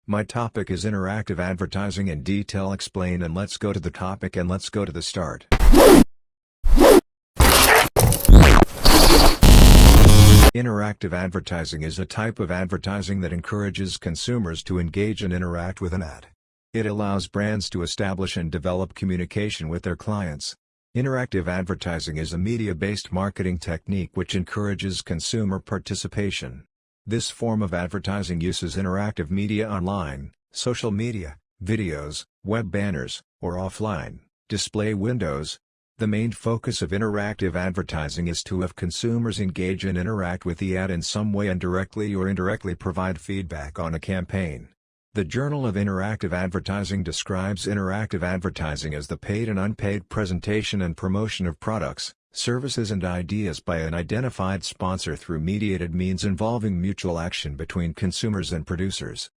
My topic is interactive advertising in detail explained, and let's go to the topic and let's go to the start. Interactive advertising is a type of advertising that encourages consumers to engage and interact with an ad. It allows brands to establish and develop communication with their clients. Interactive advertising is a media-based marketing technique which encourages consumer participation. This form of advertising uses interactive media online, social media, videos, web banners, or offline display windows. The main focus of interactive advertising is to have consumers engage and interact with the ad in some way and directly or indirectly provide feedback on a campaign. The Journal of Interactive Advertising describes interactive advertising as the paid and unpaid presentation and promotion of products, services and ideas by an identified sponsor through mediated means involving mutual action between consumers and producers.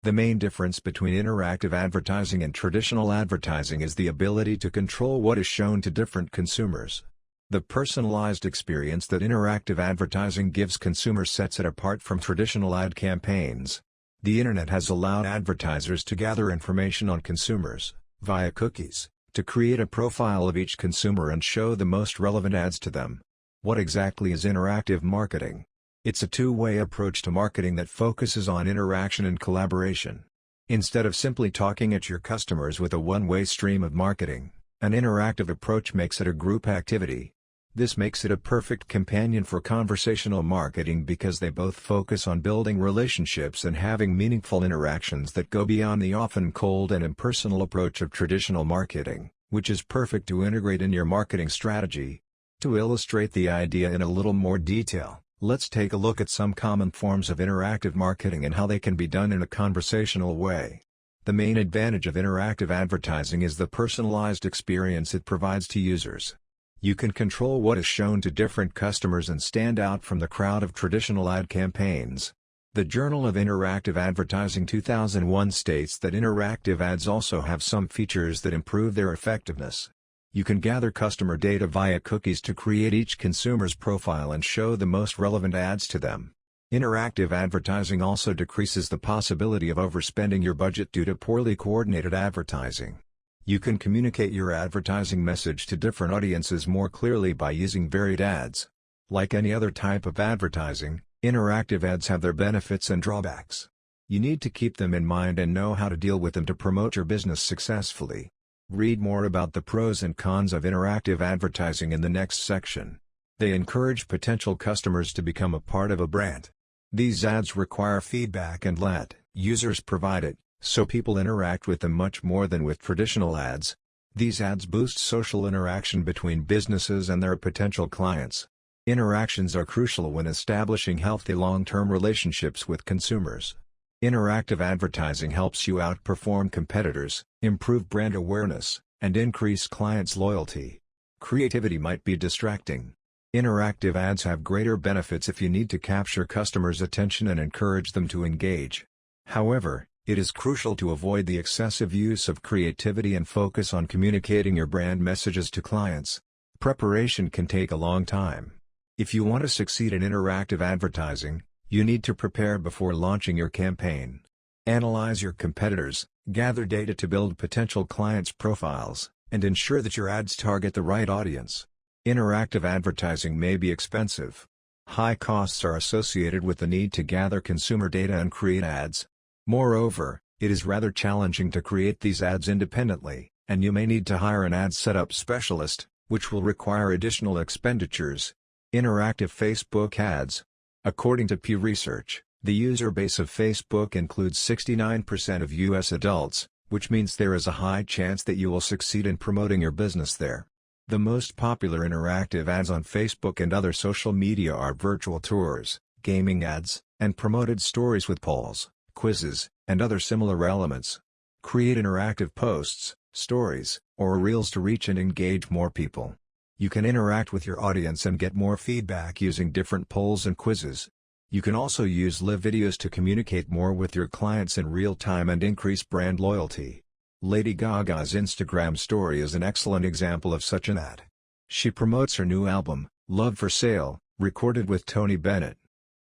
The main difference between interactive advertising and traditional advertising is the ability to control what is shown to different consumers. The personalized experience that interactive advertising gives consumers sets it apart from traditional ad campaigns. The Internet has allowed advertisers to gather information on consumers, via cookies, to create a profile of each consumer and show the most relevant ads to them. What exactly is interactive marketing? It's a two-way approach to marketing that focuses on interaction and collaboration. Instead of simply talking at your customers with a one-way stream of marketing, an interactive approach makes it a group activity. This makes it a perfect companion for conversational marketing because they both focus on building relationships and having meaningful interactions that go beyond the often cold and impersonal approach of traditional marketing, which is perfect to integrate in your marketing strategy. To illustrate the idea in a little more detail, let's take a look at some common forms of interactive marketing and how they can be done in a conversational way. The main advantage of interactive advertising is the personalized experience it provides to users. You can control what is shown to different customers and stand out from the crowd of traditional ad campaigns. The Journal of Interactive Advertising 2001 states that interactive ads also have some features that improve their effectiveness. You can gather customer data via cookies to create each consumer's profile and show the most relevant ads to them. Interactive advertising also decreases the possibility of overspending your budget due to poorly coordinated advertising. You can communicate your advertising message to different audiences more clearly by using varied ads. Like any other type of advertising, interactive ads have their benefits and drawbacks. You need to keep them in mind and know how to deal with them to promote your business successfully. Read more about the pros and cons of interactive advertising in the next section. They encourage potential customers to become a part of a brand. These ads require feedback and let users provide it, so people interact with them much more than with traditional ads. These ads boost social interaction between businesses and their potential clients. Interactions are crucial when establishing healthy long-term relationships with consumers. Interactive advertising helps you outperform competitors, improve brand awareness, and increase clients' loyalty. Creativity might be distracting. Interactive ads have greater benefits if you need to capture customers' attention and encourage them to engage. However, it is crucial to avoid the excessive use of creativity and focus on communicating your brand messages to clients. Preparation can take a long time. If you want to succeed in interactive advertising, you need to prepare before launching your campaign. Analyze your competitors, gather data to build potential clients' profiles, and ensure that your ads target the right audience. Interactive advertising may be expensive. High costs are associated with the need to gather consumer data and create ads. Moreover, it is rather challenging to create these ads independently, and you may need to hire an ad setup specialist, which will require additional expenditures. Interactive Facebook ads. According to Pew Research, the user base of Facebook includes 69% of U.S. adults, which means there is a high chance that you will succeed in promoting your business there. The most popular interactive ads on Facebook and other social media are virtual tours, gaming ads, and promoted stories with polls, quizzes, and other similar elements. Create interactive posts, stories, or reels to reach and engage more people. You can interact with your audience and get more feedback using different polls and quizzes. You can also use live videos to communicate more with your clients in real time and increase brand loyalty. Lady Gaga's Instagram story is an excellent example of such an ad. She promotes her new album, Love for Sale, recorded with Tony Bennett.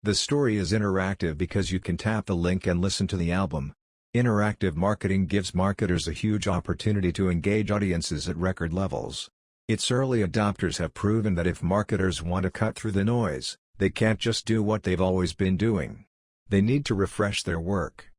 The story is interactive because you can tap the link and listen to the album. Interactive marketing gives marketers a huge opportunity to engage audiences at record levels. Its early adopters have proven that if marketers want to cut through the noise, they can't just do what they've always been doing. They need to refresh their work.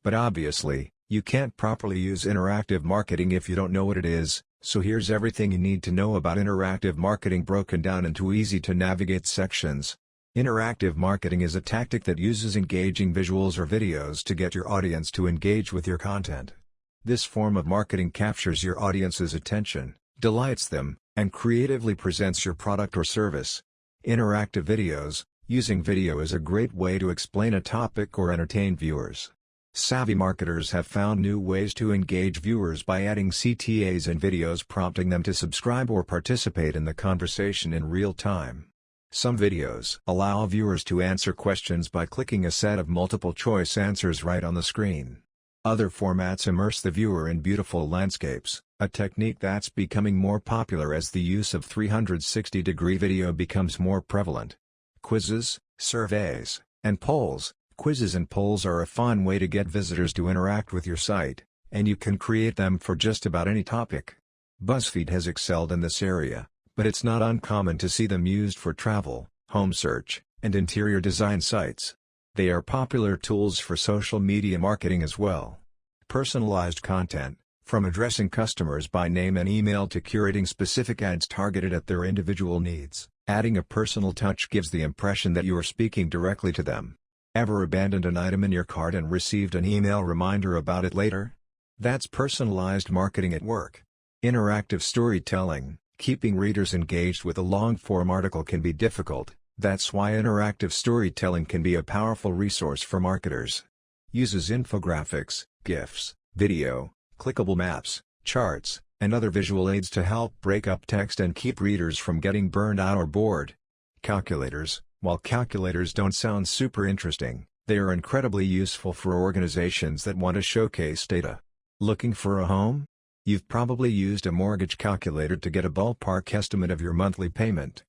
But obviously, you can't properly use interactive marketing if you don't know what it is, so here's everything you need to know about interactive marketing broken down into easy-to-navigate sections. Interactive marketing is a tactic that uses engaging visuals or videos to get your audience to engage with your content. This form of marketing captures your audience's attention, delights them, and creatively presents your product or service. Interactive videos. Using video is a great way to explain a topic or entertain viewers. Savvy marketers have found new ways to engage viewers by adding CTAs and videos prompting them to subscribe or participate in the conversation in real time. Some videos allow viewers to answer questions by clicking a set of multiple-choice answers right on the screen. Other formats immerse the viewer in beautiful landscapes, a technique that's becoming more popular as the use of 360-degree video becomes more prevalent. Quizzes, surveys, and polls. Quizzes and polls are a fun way to get visitors to interact with your site, and you can create them for just about any topic. BuzzFeed has excelled in this area, but it's not uncommon to see them used for travel, home search, and interior design sites. They are popular tools for social media marketing as well. Personalized content, from addressing customers by name and email to curating specific ads targeted at their individual needs. Adding a personal touch gives the impression that you are speaking directly to them. Ever abandoned an item in your cart and received an email reminder about it later? That's personalized marketing at work. Interactive storytelling. Keeping readers engaged with a long-form article can be difficult, that's why interactive storytelling can be a powerful resource for marketers. Uses infographics, GIFs, video, clickable maps, charts, and other visual aids to help break up text and keep readers from getting burned out or bored. Calculators. While calculators don't sound super interesting, they are incredibly useful for organizations that want to showcase data. Looking for a home? You've probably used a mortgage calculator to get a ballpark estimate of your monthly payment.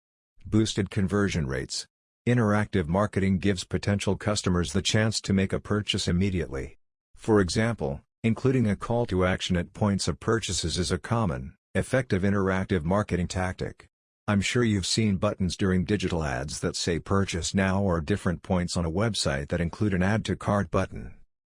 Boosted conversion rates. Interactive marketing gives potential customers the chance to make a purchase immediately. For example, including a call to action at points of purchases is a common, effective interactive marketing tactic. I'm sure you've seen buttons during digital ads that say purchase now or different points on a website that include an add to cart button.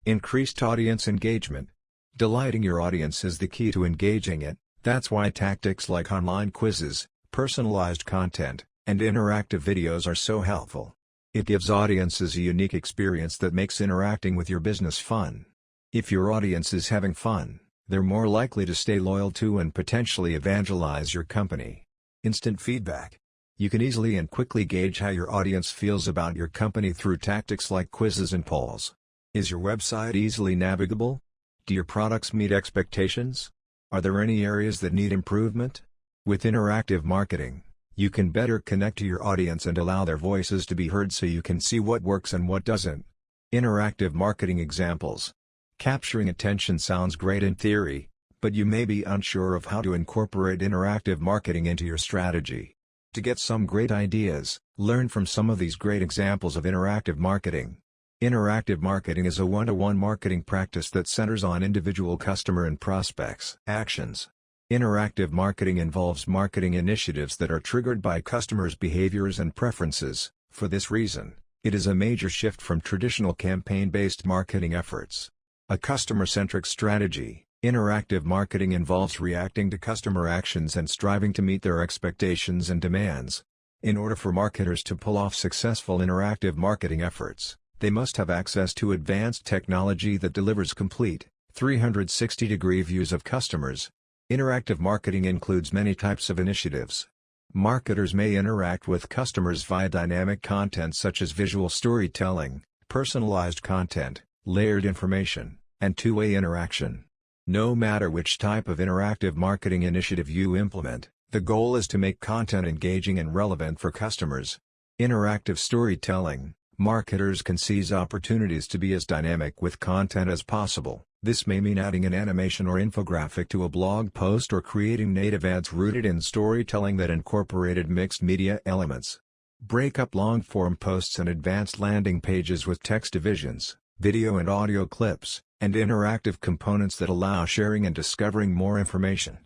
Increased audience engagement. Delighting your audience is the key to engaging it, that's why tactics like online quizzes, personalized content, and interactive videos are so helpful. It gives audiences a unique experience that makes interacting with your business fun. If your audience is having fun, they're more likely to stay loyal to and potentially evangelize your company. Instant feedback. You can easily and quickly gauge how your audience feels about your company through tactics like quizzes and polls. Is your website easily navigable? Do your products meet expectations? Are there any areas that need improvement? With interactive marketing, you can better connect to your audience and allow their voices to be heard so you can see what works and what doesn't. Interactive marketing examples. Capturing attention sounds great in theory, but you may be unsure of how to incorporate interactive marketing into your strategy. To get some great ideas, learn from some of these great examples of interactive marketing. Interactive marketing is a one-to-one marketing practice that centers on individual customer and prospects' actions. Interactive marketing involves marketing initiatives that are triggered by customers' behaviors and preferences. For this reason, it is a major shift from traditional campaign-based marketing efforts. A customer-centric strategy. Interactive marketing involves reacting to customer actions and striving to meet their expectations and demands. In order for marketers to pull off successful interactive marketing efforts, they must have access to advanced technology that delivers complete, 360-degree views of customers. Interactive marketing includes many types of initiatives. Marketers may interact with customers via dynamic content such as visual storytelling, personalized content, layered information, and two-way interaction. No matter which type of interactive marketing initiative you implement, the goal is to make content engaging and relevant for customers. Interactive storytelling. Marketers can seize opportunities to be as dynamic with content as possible. This may mean adding an animation or infographic to a blog post or creating native ads rooted in storytelling that incorporated mixed media elements. Break up long-form posts and advanced landing pages with text divisions, video and audio clips, and interactive components that allow sharing and discovering more information.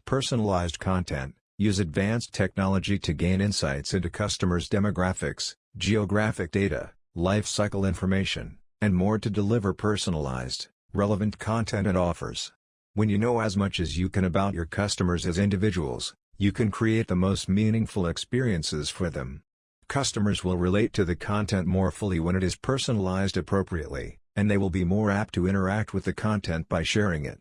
Personalized content: use advanced technology to gain insights into customers' demographics, geographic data, life cycle information, and more to deliver personalized, relevant content and offers. When you know as much as you can about your customers as individuals, you can create the most meaningful experiences for them. Customers will relate to the content more fully when it is personalized appropriately, and they will be more apt to interact with the content by sharing it.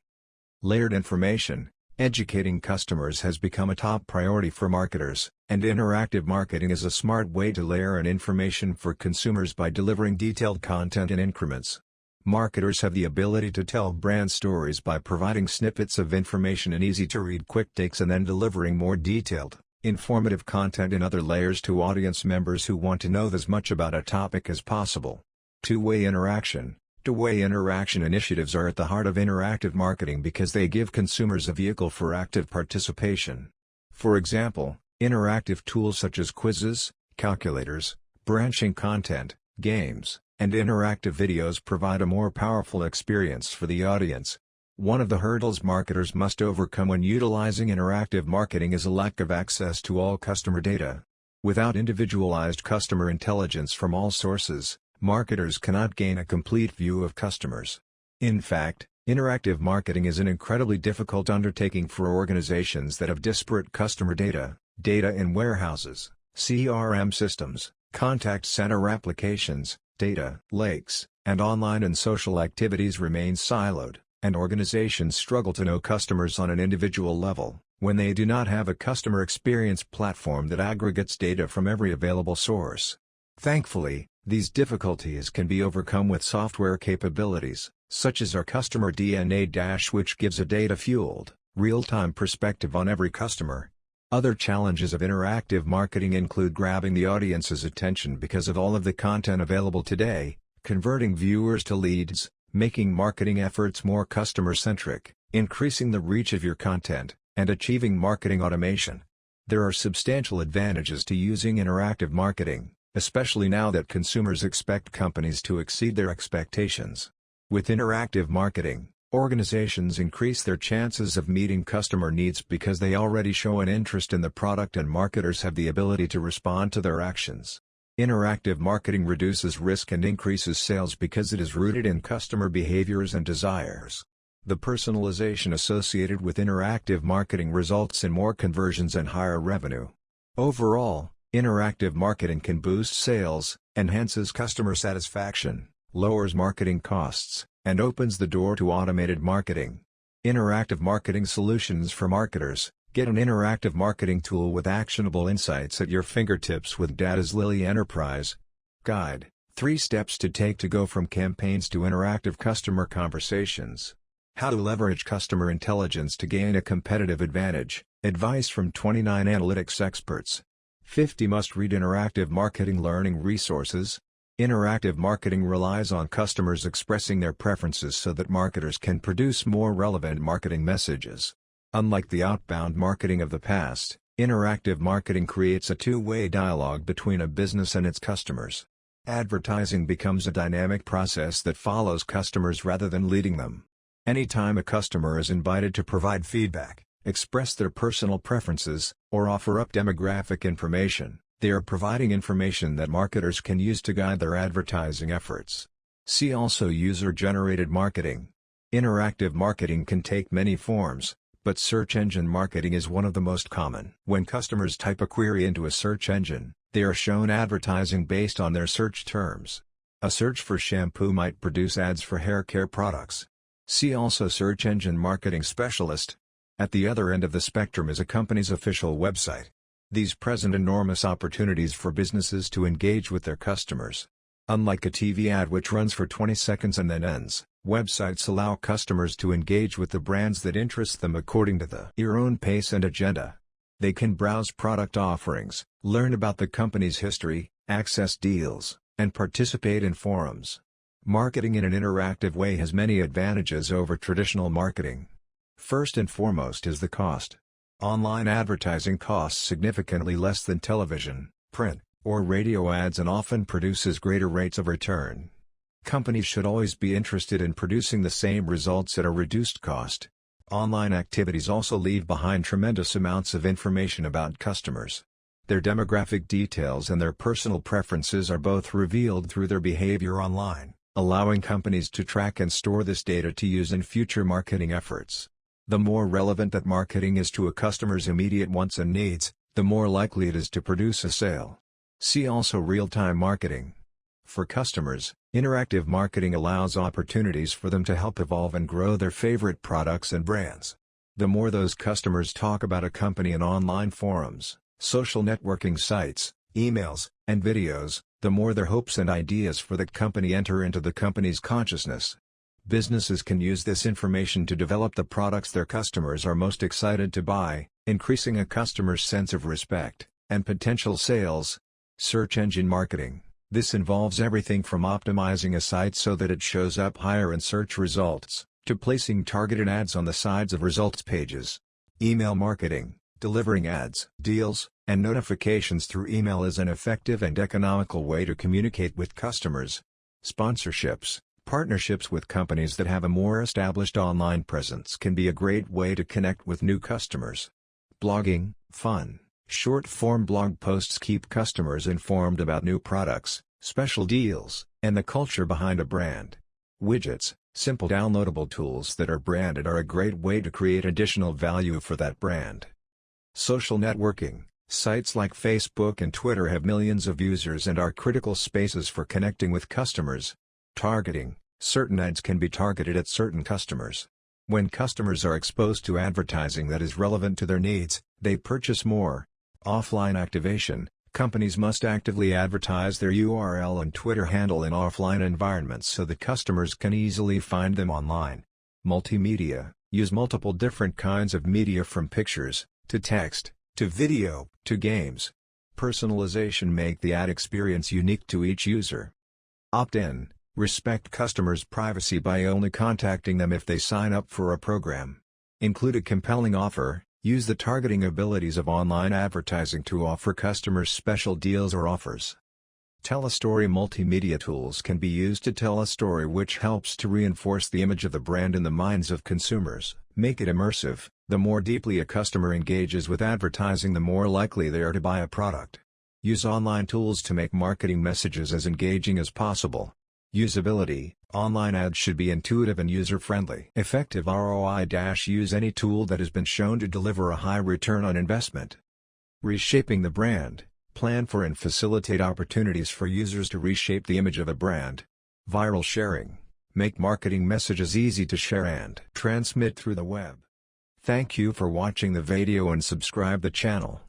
Layered information: educating customers has become a top priority for marketers, and interactive marketing is a smart way to layer in information for consumers by delivering detailed content in increments. Marketers have the ability to tell brand stories by providing snippets of information in easy-to-read quick takes and then delivering more detailed, informative content in other layers to audience members who want to know as much about a topic as possible. Two-way interaction: two-way interaction initiatives are at the heart of interactive marketing because they give consumers a vehicle for active participation. For example, interactive tools such as quizzes, calculators, branching content, games, and interactive videos provide a more powerful experience for the audience. One of the hurdles marketers must overcome when utilizing interactive marketing is a lack of access to all customer data. Without individualized customer intelligence from all sources, marketers cannot gain a complete view of customers. In fact, interactive marketing is an incredibly difficult undertaking for organizations that have disparate customer data, data in warehouses, CRM systems, contact center applications, data lakes, and online and social activities remain siloed, and organizations struggle to know customers on an individual level, when they do not have a customer experience platform that aggregates data from every available source. Thankfully, these difficulties can be overcome with software capabilities, such as our Customer DNA-, which gives a data-fueled, real-time perspective on every customer. Other challenges of interactive marketing include grabbing the audience's attention because of all of the content available today, converting viewers to leads, making marketing efforts more customer-centric, increasing the reach of your content, and achieving marketing automation. There are substantial advantages to using interactive marketing, especially now that consumers expect companies to exceed their expectations. With interactive marketing, organizations increase their chances of meeting customer needs because they already show an interest in the product, and marketers have the ability to respond to their actions. Interactive marketing reduces risk and increases sales because it is rooted in customer behaviors and desires. The personalization associated with interactive marketing results in more conversions and higher revenue. Overall, interactive marketing can boost sales, enhances customer satisfaction, lowers marketing costs, and opens the door to automated marketing. Interactive marketing solutions for marketers: get an interactive marketing tool with actionable insights at your fingertips with Data's Lilly Enterprise Guide, 3 steps to take to go from campaigns to interactive customer conversations. How to leverage customer intelligence to gain a competitive advantage, advice from 29 analytics experts. 50 must-read interactive marketing learning resources. Interactive marketing relies on customers expressing their preferences so that marketers can produce more relevant marketing messages. Unlike the outbound marketing of the past, interactive marketing creates a two-way dialogue between a business and its customers. Advertising becomes a dynamic process that follows customers rather than leading them. Anytime a customer is invited to provide feedback, express their personal preferences, or offer up demographic information, they are providing information that marketers can use to guide their advertising efforts. See also user-generated marketing. Interactive marketing can take many forms, but search engine marketing is one of the most common. When customers type a query into a search engine, they are shown advertising based on their search terms. A search for shampoo might produce ads for hair care products. See also search engine marketing specialist. At the other end of the spectrum is a company's official website. These present enormous opportunities for businesses to engage with their customers. Unlike a TV ad which runs for 20 seconds and then ends, websites allow customers to engage with the brands that interest them according to their own pace and agenda. They can browse product offerings, learn about the company's history, access deals, and participate in forums. Marketing in an interactive way has many advantages over traditional marketing. First and foremost is the cost. Online advertising costs significantly less than television, print, or radio ads and often produces greater rates of return. Companies should always be interested in producing the same results at a reduced cost. Online activities also leave behind tremendous amounts of information about customers. Their demographic details and their personal preferences are both revealed through their behavior online, allowing companies to track and store this data to use in future marketing efforts. The more relevant that marketing is to a customer's immediate wants and needs, the more likely it is to produce a sale. See also real-time marketing. For customers, interactive marketing allows opportunities for them to help evolve and grow their favorite products and brands. The more those customers talk about a company in online forums, social networking sites, emails, and videos, the more their hopes and ideas for that company enter into the company's consciousness. Businesses can use this information to develop the products their customers are most excited to buy, increasing a customer's sense of respect and potential sales. Search engine marketing. This involves everything from optimizing a site so that it shows up higher in search results, to placing targeted ads on the sides of results pages. Email marketing. Delivering ads, deals, and notifications through email is an effective and economical way to communicate with customers. Sponsorships. Partnerships with companies that have a more established online presence can be a great way to connect with new customers. Blogging. Fun, short-form blog posts keep customers informed about new products, special deals, and the culture behind a brand. Widgets. Simple downloadable tools that are branded are a great way to create additional value for that brand. Social networking. Sites like Facebook and Twitter have millions of users and are critical spaces for connecting with customers. Targeting. Certain ads can be targeted at certain customers. When customers are exposed to advertising that is relevant to their needs, they purchase more. Offline activation. Companies must actively advertise their URL and Twitter handle in offline environments so that customers can easily find them online. Multimedia. Use multiple different kinds of media from pictures, to text, to video, to games. Personalization make the ad experience unique to each user. Opt-in. Respect customers' privacy by only contacting them if they sign up for a program. Include a compelling offer. Use the targeting abilities of online advertising to offer customers special deals or offers. Tell a story. Multimedia tools can be used to tell a story which helps to reinforce the image of the brand in the minds of consumers, make it immersive. The more deeply a customer engages with advertising, the more likely they are to buy a product. Use online tools to make marketing messages as engaging as possible. Usability. Online ads should be intuitive and user-friendly. Effective ROI. Use any tool that has been shown to deliver a high return on investment. Reshaping the brand. Plan for and facilitate opportunities for users to reshape the image of a brand. Viral sharing. Make marketing messages easy to share and transmit through the web. Thank you for watching the video and subscribe the channel.